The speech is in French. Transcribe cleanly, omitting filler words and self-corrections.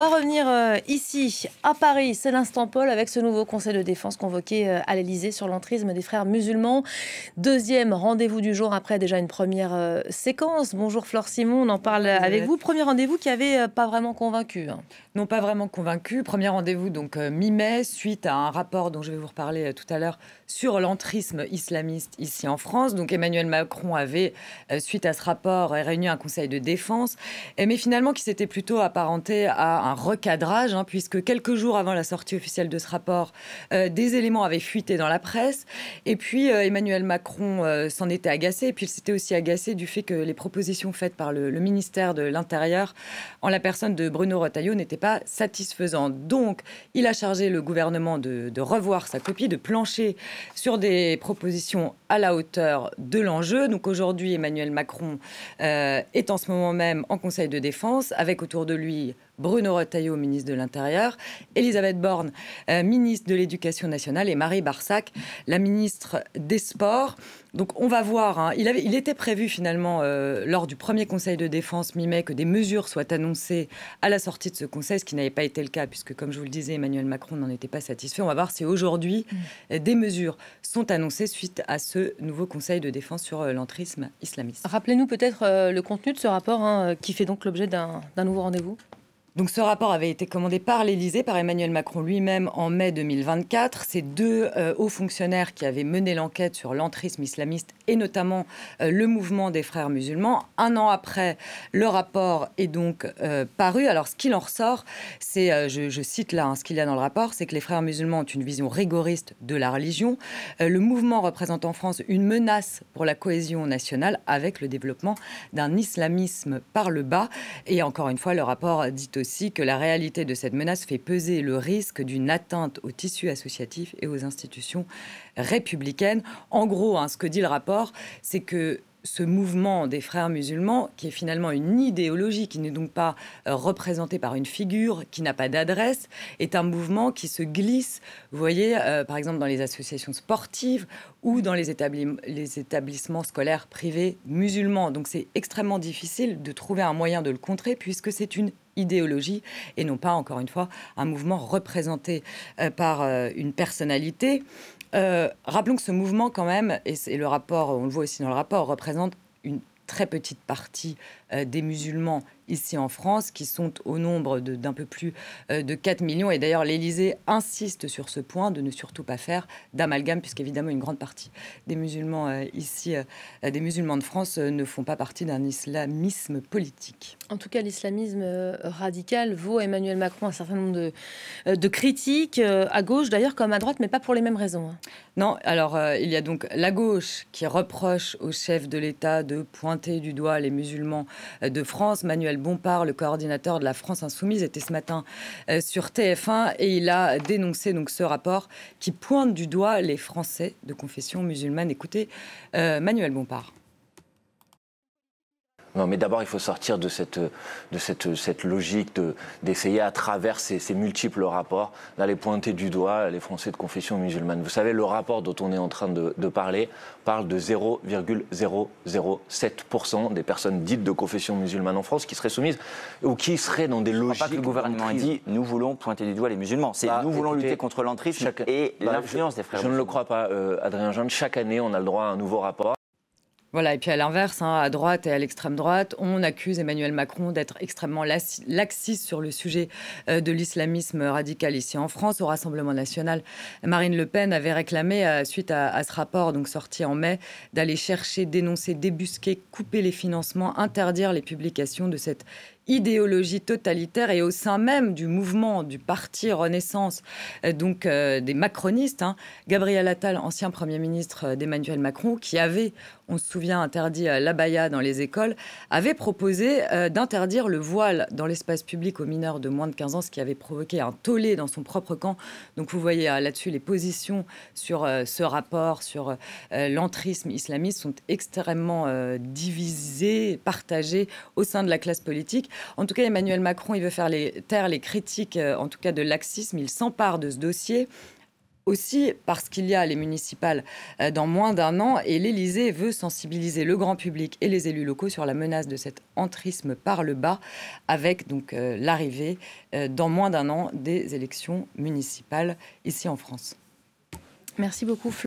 On va revenir ici, à Paris, c'est l'instant Paul, avec ce nouveau conseil de défense convoqué à l'Élysée sur l'entrisme des frères musulmans. Deuxième rendez-vous du jour après déjà une première séquence. Bonjour Flore Simon, on en parle Bonjour avec Elisabeth. vous. Premier rendez-vous qui avait pas vraiment convaincu. Non, pas vraiment convaincu. Premier rendez-vous donc mi-mai, suite à un rapport dont je vais vous reparler tout à l'heure sur l'entrisme islamiste ici en France. Donc Emmanuel Macron avait, suite à ce rapport, réuni un conseil de défense, mais finalement qui s'était plutôt apparenté à un recadrage, puisque quelques jours avant la sortie officielle de ce rapport, des éléments avaient fuité dans la presse. Et puis Emmanuel Macron s'en était agacé. Et puis il s'était aussi agacé du fait que les propositions faites par le ministère de l'Intérieur, en la personne de Bruno Retailleau, n'étaient pas satisfaisantes. Donc, il a chargé le gouvernement de revoir sa copie, de plancher sur des propositions à la hauteur de l'enjeu. Donc aujourd'hui, Emmanuel Macron est en ce moment même en Conseil de défense, avec autour de lui Bruno Retailleau, ministre de l'Intérieur, Elisabeth Borne, ministre de l'Éducation nationale, et Marie Barsac, la ministre des Sports. Donc on va voir, il était prévu finalement lors du premier Conseil de défense mi-mai que des mesures soient annoncées à la sortie de ce Conseil, ce qui n'avait pas été le cas, puisque comme je vous le disais, Emmanuel Macron n'en était pas satisfait. On va voir si aujourd'hui des mesures sont annoncées suite à ce nouveau Conseil de défense sur l'entrisme islamiste. Rappelez-nous peut-être le contenu de ce rapport qui fait donc l'objet d'un nouveau rendez-vous. Donc ce rapport avait été commandé par l'Élysée, par Emmanuel Macron lui-même en mai 2024. C'est deux hauts fonctionnaires qui avaient mené l'enquête sur l'entrisme islamiste et notamment le mouvement des frères musulmans. Un an après, le rapport est donc paru. Alors ce qu'il en ressort, c'est, je cite là ce qu'il y a dans le rapport, c'est que les frères musulmans ont une vision rigoriste de la religion. Le mouvement représente en France une menace pour la cohésion nationale avec le développement d'un islamisme par le bas. Et encore une fois, le rapport dit aussi que la réalité de cette menace fait peser le risque d'une atteinte au tissu associatif et aux institutions républicaines. En gros, ce que dit le rapport, c'est que ce mouvement des frères musulmans, qui est finalement une idéologie, qui n'est donc pas représentée par une figure, qui n'a pas d'adresse, est un mouvement qui se glisse, vous voyez, par exemple dans les associations sportives ou dans les établissements scolaires privés musulmans. Donc c'est extrêmement difficile de trouver un moyen de le contrer, puisque c'est une idéologie et non pas, encore une fois, un mouvement représenté par une personnalité. Rappelons que ce mouvement, quand même, et le rapport, on le voit aussi dans le rapport, représente une très petite partie des musulmans ici en France, qui sont au nombre d'un peu plus de 4 millions. Et d'ailleurs, l'Élysée insiste sur ce point de ne surtout pas faire d'amalgame, puisqu'évidemment, une grande partie des musulmans ici, des musulmans de France, ne font pas partie d'un islamisme politique. En tout cas, l'islamisme radical vaut à Emmanuel Macron un certain nombre de critiques, à gauche d'ailleurs comme à droite, mais pas pour les mêmes raisons. Non, alors il y a donc la gauche qui reproche au chef de l'État de pointer du doigt les musulmans de France. Manuel Bompard, le coordinateur de la France Insoumise, était ce matin sur TF1 et il a dénoncé donc ce rapport qui pointe du doigt les Français de confession musulmane. Écoutez, Manuel Bompard. Non, mais d'abord, il faut sortir de cette logique d'essayer à travers ces multiples rapports d'aller pointer du doigt les Français de confession musulmane. Vous savez, le rapport dont on est en train de parler parle de 0,007% des personnes dites de confession musulmane en France qui seraient soumises ou qui seraient dans des logiques. Je crois pas que le gouvernement a dit nous voulons pointer du doigt les musulmans. C'est nous voulons lutter contre l'entrisme et l'influence des frères musulmans. Je ne le crois pas, Adrien Jeanne. Chaque année, on a le droit à un nouveau rapport. Voilà, et puis à l'inverse, à droite et à l'extrême droite, on accuse Emmanuel Macron d'être extrêmement laxiste sur le sujet de l'islamisme radical ici en France. Au Rassemblement national, Marine Le Pen avait réclamé, suite à ce rapport donc sorti en mai, d'aller chercher, dénoncer, débusquer, couper les financements, interdire les publications de cette idéologie totalitaire et au sein même du mouvement du parti Renaissance, donc des macronistes, Gabriel Attal, ancien Premier ministre d'Emmanuel Macron, qui avait, on se souvient, interdit l'abaya dans les écoles, avait proposé d'interdire le voile dans l'espace public aux mineurs de moins de 15 ans, ce qui avait provoqué un tollé dans son propre camp. Donc vous voyez là-dessus, les positions sur ce rapport, sur l'entrisme islamiste sont extrêmement divisées, partagées au sein de la classe politique. En tout cas, Emmanuel Macron, il veut faire taire les critiques, en tout cas de laxisme. Il s'empare de ce dossier aussi parce qu'il y a les municipales dans moins d'un an et l'Élysée veut sensibiliser le grand public et les élus locaux sur la menace de cet entrisme par le bas avec donc l'arrivée dans moins d'un an des élections municipales ici en France. Merci beaucoup.